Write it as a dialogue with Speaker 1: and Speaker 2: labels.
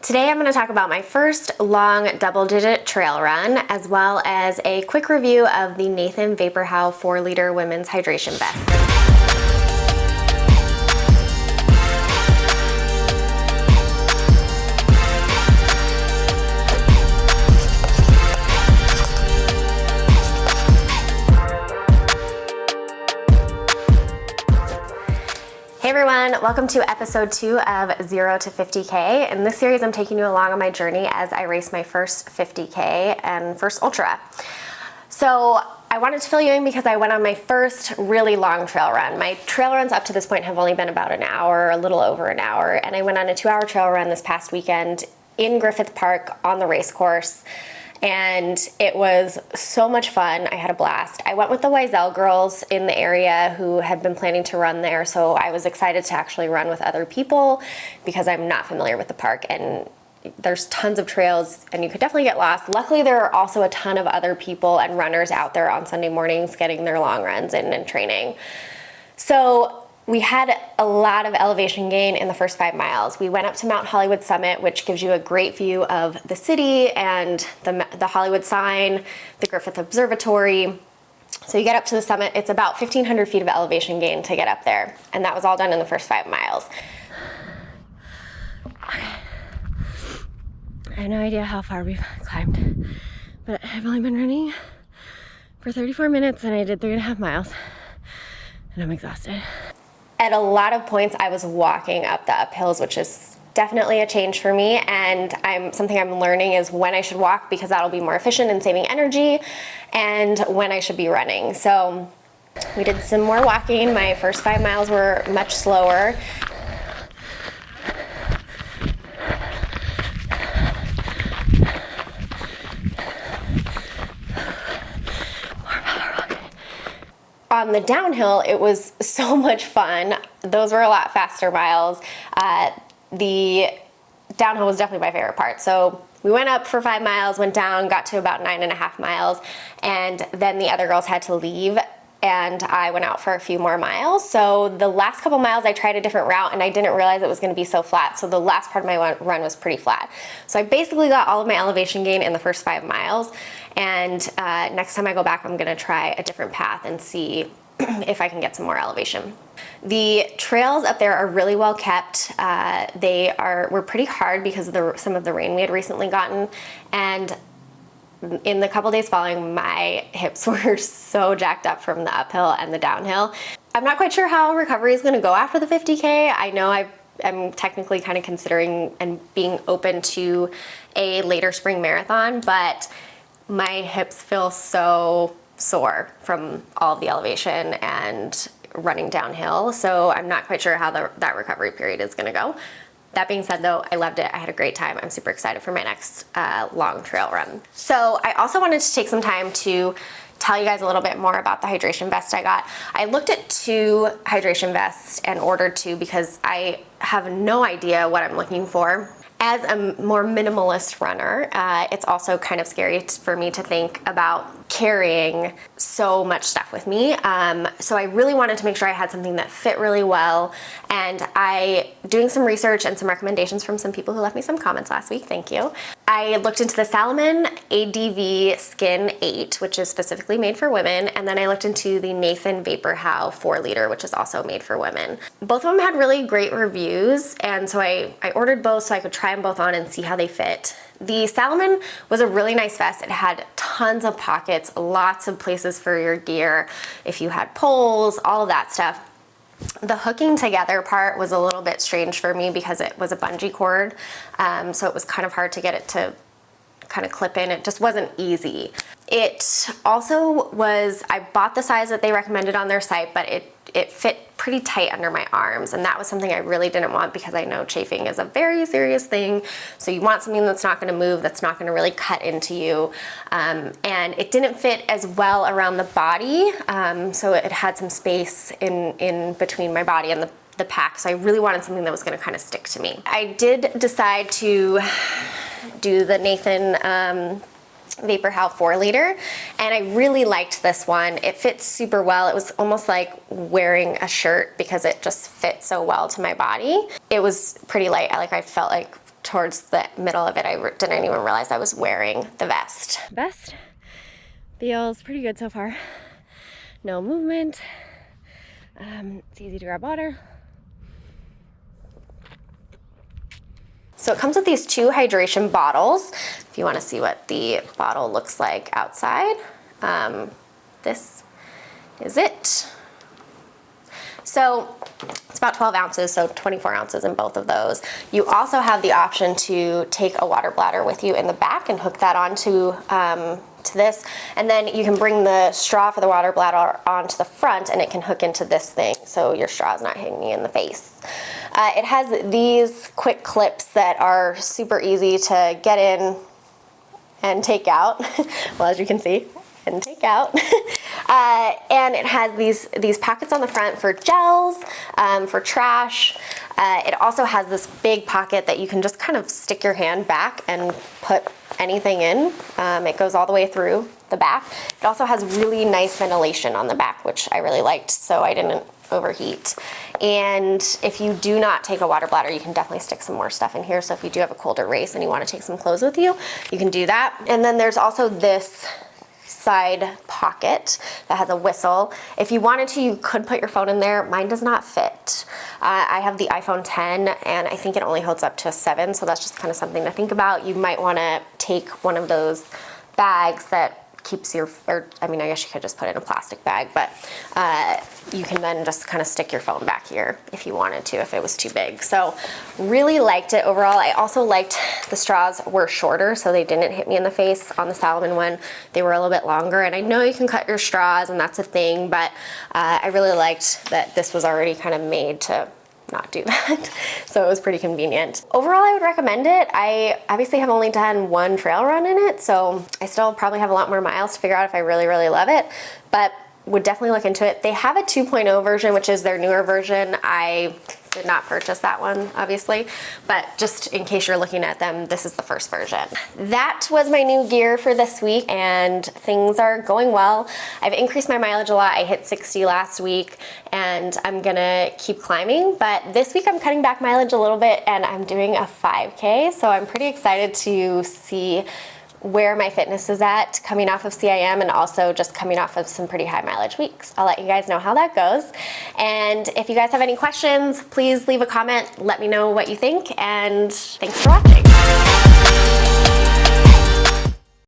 Speaker 1: Today I'm going to talk about my first long double-digit trail run, as well as a quick review of the Nathan Vaporhowe 4-liter women's hydration vest. Hey everyone, welcome to episode 2 of 0 to 50K. In this series, I'm taking you along on my journey as I race my first 50K and first ultra. So I wanted to fill you in because I went on my first really long trail run. My trail runs up to this point have only been about an hour, a little over an hour, and I went on a 2-hour trail run this past weekend in Griffith Park on the race course. And it was so much fun. I had a blast. I went with the Wiesel girls in the area who had been planning to run there, so I was excited to actually run with other people because I'm not familiar with the park, and there's tons of trails and you could definitely get lost. Luckily, there are also a ton of other people and runners out there on Sunday mornings getting their long runs in and training. So we had a lot of elevation gain in the first 5 miles. We went up to Mount Hollywood Summit, which gives you a great view of the city and the Hollywood sign, the Griffith Observatory. So you get up to the summit, it's about 1,500 feet of elevation gain to get up there. And that was all done in the first 5 miles. I have no idea how far we've climbed, but I've only been running for 34 minutes and I did 3.5 miles and I'm exhausted. At a lot of points, I was walking up the uphills, which is definitely a change for me, and something I'm learning is when I should walk because that'll be more efficient in saving energy, and when I should be running. So we did some more walking. My first 5 miles were much slower. On the downhill, it was so much fun. Those were a lot faster miles. The downhill was definitely my favorite part. So we went up for 5 miles, went down, got to about 9.5 miles, and then the other girls had to leave and I went out for a few more miles. So the last couple miles I tried a different route and I didn't realize it was going to be so flat. So the last part of my run was pretty flat. So I basically got all of my elevation gain in the first 5 miles. And next time I go back, I'm going to try a different path and see if I can get some more elevation. The trails up there are really well kept. Were pretty hard because of some of the rain we had recently gotten. And in the couple days following, my hips were so jacked up from the uphill and the downhill. I'm not quite sure how recovery is going to go after the 50K. I know I'm technically kind of considering and being open to a later spring marathon, but my hips feel so sore from all of the elevation and running downhill. So I'm not quite sure how that recovery period is going to go. That being said, though, I loved it. I had a great time. I'm super excited for my next long trail run. So I also wanted to take some time to tell you guys a little bit more about the hydration vest I got. I looked at 2 hydration vests and ordered 2 because I have no idea what I'm looking for. As a more minimalist runner, it's also kind of scary for me to think about carrying so much stuff with me. So I really wanted to make sure I had something that fit really well. And doing some research and some recommendations from some people who left me some comments last week, thank you. I looked into the Salomon ADV Skin 8, which is specifically made for women. And then I looked into the Nathan Vaporhowe 4-liter, which is also made for women. Both of them had really great reviews. And so I ordered both so I could try them both on and see how they fit. The Salomon was a really nice vest. It had tons of pockets, lots of places for your gear, if you had poles, all of that stuff. The hooking together part was a little bit strange for me because it was a bungee cord, so it was kind of hard to get it to kind of clip in. It just wasn't easy. It also was, I bought the size that they recommended on their site, but it fit pretty tight under my arms, and that was something I really didn't want because I know chafing is a very serious thing. So you want something that's not going to move, that's not going to really cut into you. And it didn't fit as well around the body, so it had some space in between my body and the pack. So I really wanted something that was going to kind of stick to me. I did decide to do the Nathan Vaporhowe 4-liter, and I really liked this one. It fits super well. It was almost like wearing a shirt because it just fit so well to my body. It was pretty light. I felt like towards the middle of it, I didn't even realize I was wearing the vest. Vest feels pretty good so far. No movement. It's easy to grab water. So it comes with these 2 hydration bottles. If you want to see what the bottle looks like outside, this is it. So it's about 12 ounces, so 24 ounces in both of those. You also have the option to take a water bladder with you in the back and hook that onto to this, and then you can bring the straw for the water bladder onto the front, and it can hook into this thing so your straw is not hitting you in the face. It has these quick clips that are super easy to get in and take out, well, as you can see, and take out. And it has these pockets on the front for gels, for trash. It also has this big pocket that you can just kind of stick your hand back and put anything in. It goes all the way through the back. It also has really nice ventilation on the back, which I really liked, so I didn't overheat. And if you do not take a water bladder, you can definitely stick some more stuff in here. So if you do have a colder race and you want to take some clothes with you, you can do that. And then there's also this side pocket that has a whistle. If you wanted to, you could put your phone in there. Mine does not fit. I have the iPhone 10 and I think it only holds up to a 7, so that's just kind of something to think about. You might want to take one of those bags that keeps your, or I mean, I guess you could just put it in a plastic bag, but you can then just kind of stick your phone back here if you wanted to, if it was too big. So really liked it overall. I also liked the straws were shorter, so they didn't hit me in the face. On the Salomon one, they were a little bit longer, and I know you can cut your straws and that's a thing, but I really liked that this was already kind of made to not do that. So it was pretty convenient. Overall, I would recommend it. I obviously have only done 1 trail run in it, so I still probably have a lot more miles to figure out if I really, really love it, but would definitely look into it. They have a 2.0 version, which is their newer version. I did not purchase that one, obviously, but just in case you're looking at them, this is the first version. That was my new gear for this week, and things are going well. I've increased my mileage a lot. I hit 60 last week, and I'm gonna keep climbing, but this week I'm cutting back mileage a little bit, and I'm doing a 5K, so I'm pretty excited to see where my fitness is at coming off of CIM and also just coming off of some pretty high mileage weeks. I'll let you guys know how that goes. And if you guys have any questions, please leave a comment. Let me know what you think, and thanks for watching.